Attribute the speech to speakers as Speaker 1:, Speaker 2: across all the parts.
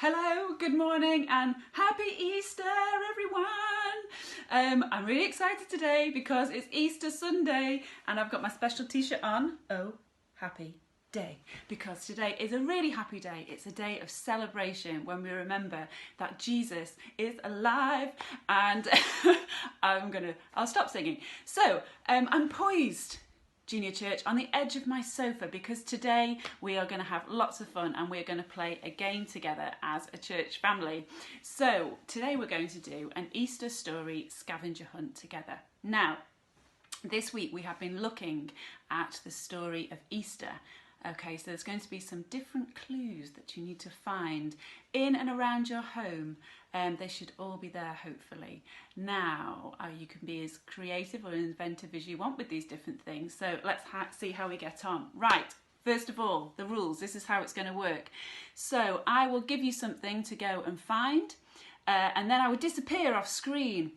Speaker 1: Hello, good morning and happy Easter everyone. I'm really excited today because it's Easter Sunday and I've got my special t-shirt on. Oh, happy day, because today is a really happy day. It's a day of celebration when we remember that Jesus is alive and I'll stop singing. So I'm poised, Junior Church, on the edge of my sofa because today we are going to have lots of fun and we're going to play a game together as a church family. So today we're going to do an Easter story scavenger hunt together. Now, this week we have been looking at the story of Easter. Okay, so there's going to be some different clues that you need to find in and around your home. They should all be there, hopefully. Now, you can be as creative or inventive as you want with these different things. So let's see how we get on. Right, first of all, the rules. This is how it's going to work. So I will give you something to go and find, and then I will disappear off screen.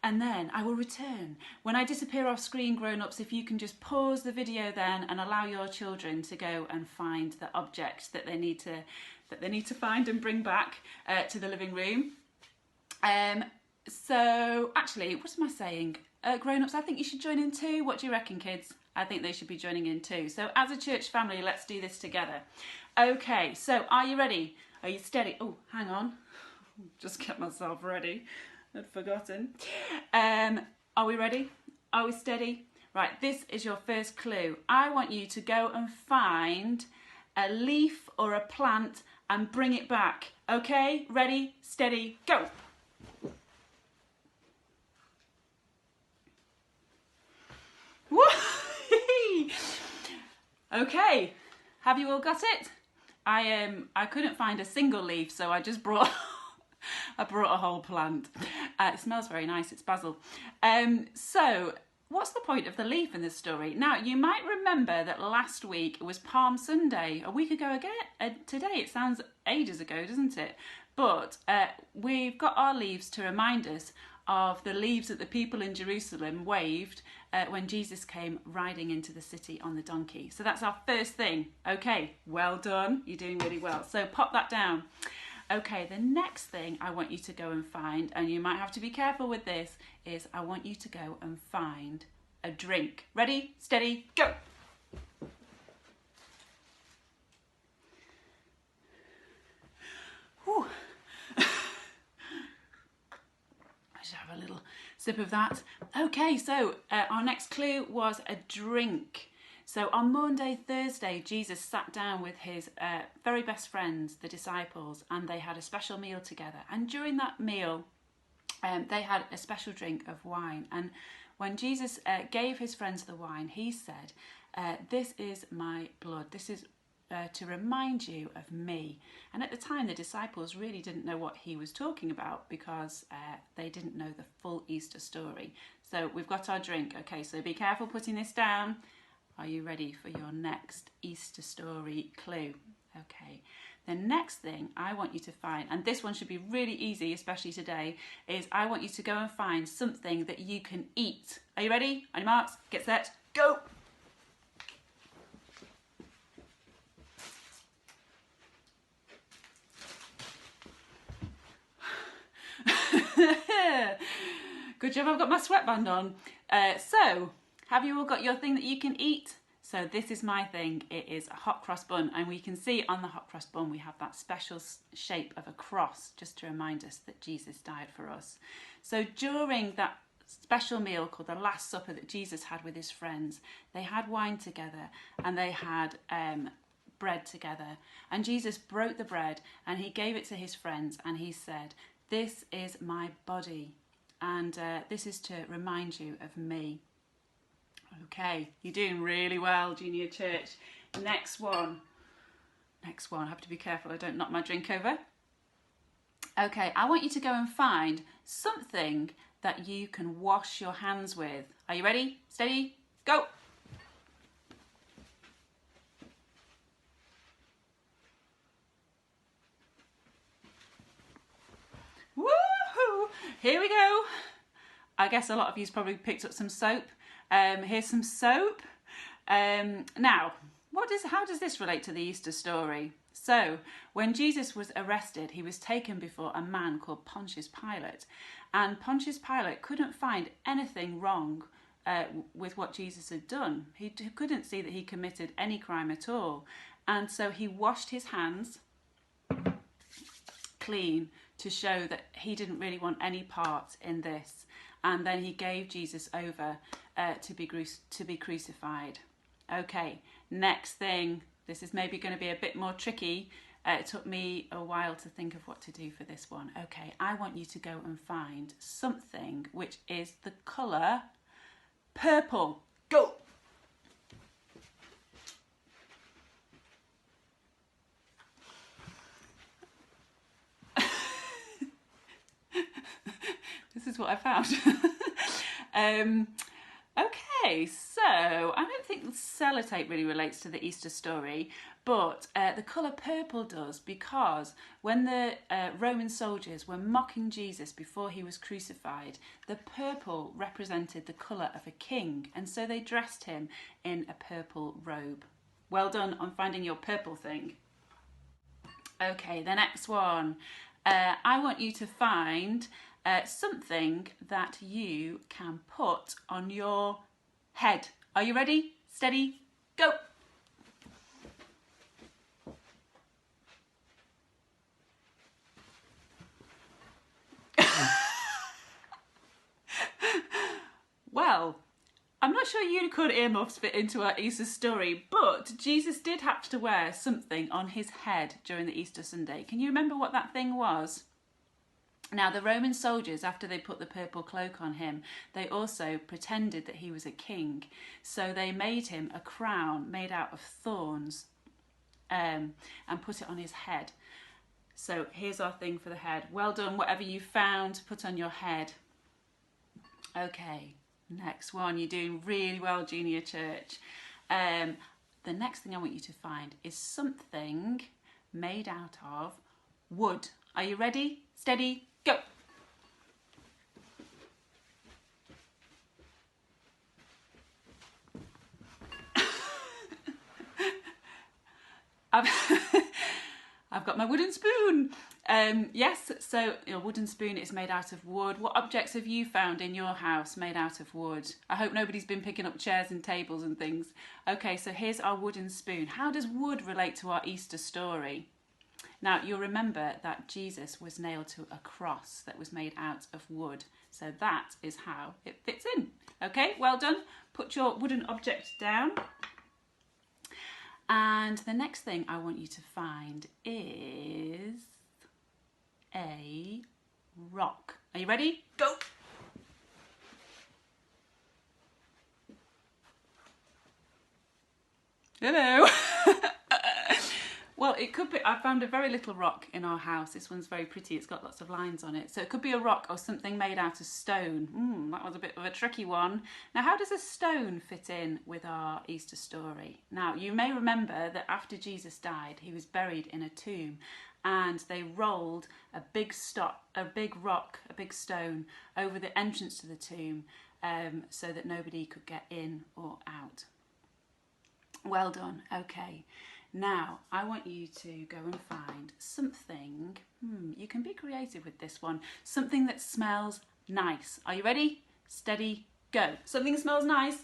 Speaker 1: And then I will return. When I disappear off screen, grown-ups, if you can just pause the video then and allow your children to go and find the object that they need to find and bring back to the living room. So actually, what am I saying? Grown-ups, I think you should join in too. What do you reckon, kids? I think they should be joining in too. So as a church family, let's do this together. Okay, so are you ready? Are you steady? Oh, hang on. Just get myself ready. I'd forgotten. Are we ready? Are we steady? Right, this is your first clue. I want you to go and find a leaf or a plant and bring it back. Okay, ready, steady, go. Okay, have you all got it? I couldn't find a single leaf, so I just brought a whole plant. It smells very nice, it's basil. So what's the point of the leaf in this story? Now, you might remember that last week it was Palm Sunday, a week ago again. Today, it sounds ages ago, doesn't it? But we've got our leaves to remind us of the leaves that the people in Jerusalem waved when Jesus came riding into the city on the donkey. So that's our first thing. Okay, well done. You're doing really well. So pop that down. Okay, the next thing I want you to go and find, and you might have to be careful with this, is I want you to go and find a drink. Ready, steady, go! Whew. I should have a little sip of that. Okay, so our next clue was a drink. So on Maundy Thursday, Jesus sat down with his very best friends, the disciples, and they had a special meal together. And during that meal, they had a special drink of wine. And when Jesus gave his friends the wine, he said, "This is my blood. This is to remind you of me." And at the time, the disciples really didn't know what he was talking about because they didn't know the full Easter story. So we've got our drink. Okay, so be careful putting this down. Are you ready for your next Easter story clue? Okay, the next thing I want you to find, and this one should be really easy, especially today, is I want you to go and find something that you can eat. Are you ready? On your marks, get set, go! Good job, I've got my sweatband on. So, have you all got your thing that you can eat? So this is my thing. It is a hot cross bun, and we can see on the hot cross bun we have that special shape of a cross just to remind us that Jesus died for us. So during that special meal called the Last Supper that Jesus had with his friends, they had wine together and they had bread together. And Jesus broke the bread and he gave it to his friends and he said, "This is my body, and this is to remind you of me." Okay, you're doing really well, Junior Church. Next one. I have to be careful I don't knock my drink over. Okay, I want you to go and find something that you can wash your hands with. Are you ready? Steady, go! Woohoo! Here we go. I guess a lot of you's probably picked up some soap. Here's some soap. Now, How does this relate to the Easter story? So, when Jesus was arrested, he was taken before a man called Pontius Pilate. And Pontius Pilate couldn't find anything wrong with what Jesus had done. He couldn't see that he committed any crime at all. And so he washed his hands clean to show that he didn't really want any part in this. And then he gave Jesus over to be crucified. Okay, next thing. This is maybe going to be a bit more tricky. It took me a while to think of what to do for this one. Okay, I want you to go and find something which is the colour purple. Go! This is what I found. Okay, so I don't think sellotape really relates to the Easter story, but the colour purple does, because when the Roman soldiers were mocking Jesus before he was crucified, the purple represented the colour of a king, and so they dressed him in a purple robe. Well done on finding your purple thing. Okay, the next one. I want you to find something that you can put on your head. Are you ready? Steady, go! Well, I'm not sure unicorn earmuffs fit into our Easter story, but Jesus did have to wear something on his head during the Easter Sunday. Can you remember what that thing was? Now, the Roman soldiers, after they put the purple cloak on him, they also pretended that he was a king. So they made him a crown made out of thorns and put it on his head. So here's our thing for the head. Well done, whatever you found, put on your head. Okay, next one. You're doing really well, Junior Church. The next thing I want you to find is something made out of wood. Are you ready? Steady, go! I've got my wooden spoon. Yes, so a wooden spoon is made out of wood. What objects have you found in your house made out of wood? I hope nobody's been picking up chairs and tables and things. Okay, so here's our wooden spoon. How does wood relate to our Easter story? Now, you'll remember that Jesus was nailed to a cross that was made out of wood. So that is how it fits in. Okay, well done. Put your wooden object down. And the next thing I want you to find is a rock. Are you ready? Go! Hello! Well, it could be, I found a very little rock in our house. This one's very pretty. It's got lots of lines on it. So it could be a rock or something made out of stone. That was a bit of a tricky one. Now, how does a stone fit in with our Easter story? Now, you may remember that after Jesus died, he was buried in a tomb, and they rolled a big rock, a big stone over the entrance to the tomb so that nobody could get in or out. Well done. Okay. Now, I want you to go and find something, you can be creative with this one, something that smells nice. Are you ready? Steady, go. Something smells nice.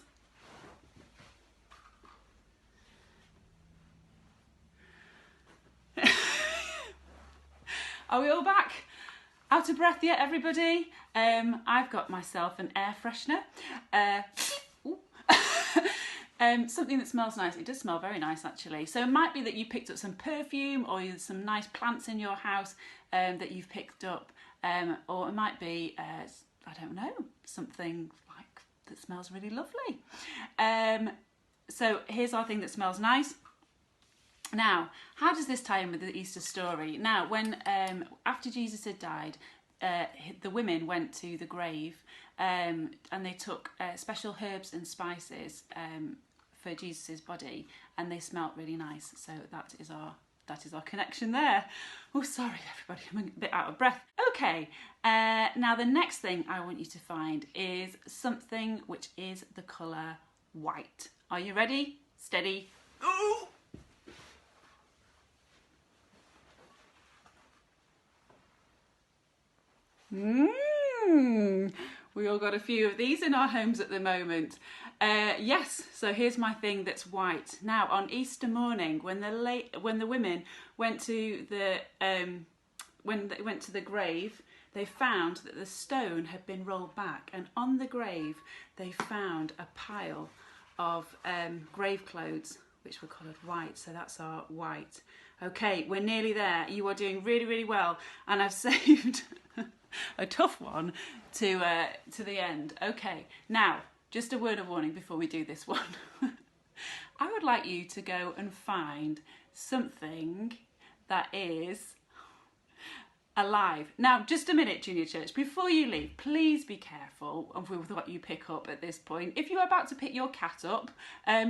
Speaker 1: Are we all back? Out of breath yet, everybody? I've got myself an air freshener. Something that smells nice. It does smell very nice, actually. So it might be that you picked up some perfume, or some nice plants in your house that you've picked up, or it might be, I don't know, something like that smells really lovely. So here's our thing that smells nice. Now, how does this tie in with the Easter story? Now, when after Jesus had died, the women went to the grave and they took special herbs and spices for Jesus's body, and they smelt really nice. So that is our connection there. Oh, sorry everybody, I'm a bit out of breath. Okay, now the next thing I want you to find is something which is the colour white. Are you ready? Steady, Oh! We all got a few of these in our homes at the moment. Yes, so here's my thing that's white. Now on Easter morning, when the women went to the grave, they found that the stone had been rolled back, and on the grave they found a pile of grave clothes which were coloured white. So that's our white. Okay, we're nearly there. You are doing really, really well, and I've saved a tough one to the end. Okay, now just a word of warning before we do this one. I would like you to go and find something that is alive. Now, just a minute, Junior Church. Before you leave, please be careful with what you pick up at this point. If you're about to pick your cat up,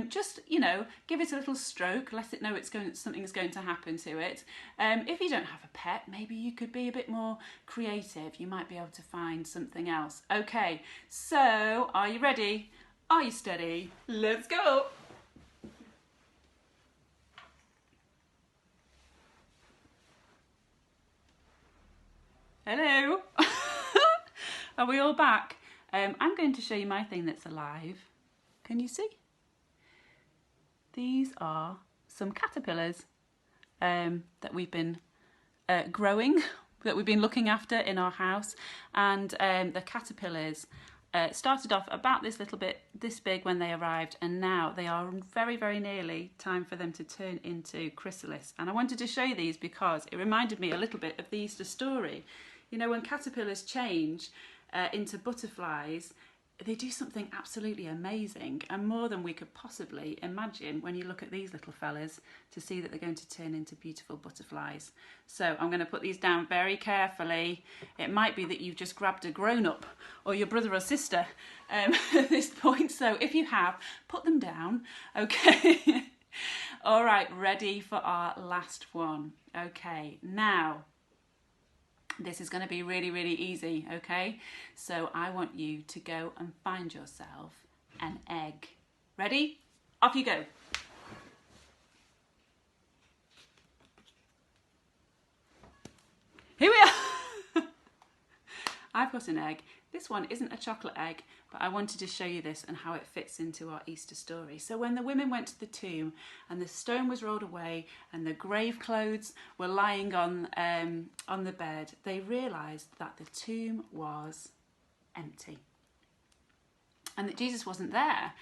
Speaker 1: just, give it a little stroke, let it know something's going to happen to it. If you don't have a pet, maybe you could be a bit more creative. You might be able to find something else. Okay, so are you ready? Are you steady? Let's go. Hello. Are we all back? I'm going to show you my thing that's alive. Can you see? These are some caterpillars that we've been growing, that we've been looking after in our house. And the caterpillars started off about this big when they arrived, and now they are very, very nearly time for them to turn into chrysalis. And I wanted to show you these because it reminded me a little bit of the Easter story. You know, when caterpillars change into butterflies, they do something absolutely amazing, and more than we could possibly imagine when you look at these little fellas to see that they're going to turn into beautiful butterflies. So I'm going to put these down very carefully. It might be that you've just grabbed a grown-up or your brother or sister at this point, so if you have, put them down. Okay. All right, ready for our last one. Okay, now this is going to be really, really easy, okay? So I want you to go and find yourself an egg. Ready? Off you go. Here we are. I've got an egg. This one isn't a chocolate egg, but I wanted to show you this and how it fits into our Easter story. So when the women went to the tomb and the stone was rolled away and the grave clothes were lying on the bed, they realised that the tomb was empty and that Jesus wasn't there.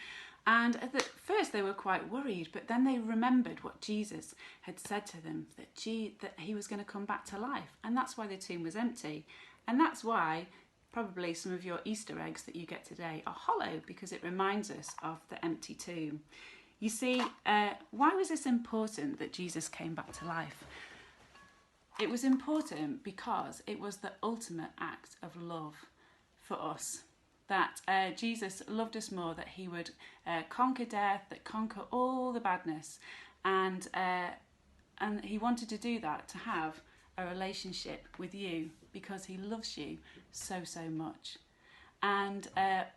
Speaker 1: And at first they were quite worried, but then they remembered what Jesus had said to them, that he was going to come back to life. And that's why the tomb was empty. And that's why probably some of your Easter eggs that you get today are hollow, because it reminds us of the empty tomb. You see, why was this important that Jesus came back to life? It was important because it was the ultimate act of love for us. That Jesus loved us more, that he would conquer death, that conquer all the badness. And he wanted to do that, to have a relationship with you, because he loves you so, so much. And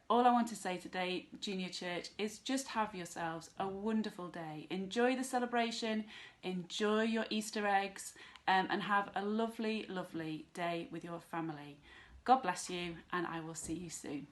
Speaker 1: all I want to say today, Junior Church, is just have yourselves a wonderful day. Enjoy the celebration, enjoy your Easter eggs, and have a lovely, lovely day with your family. God bless you, and I will see you soon.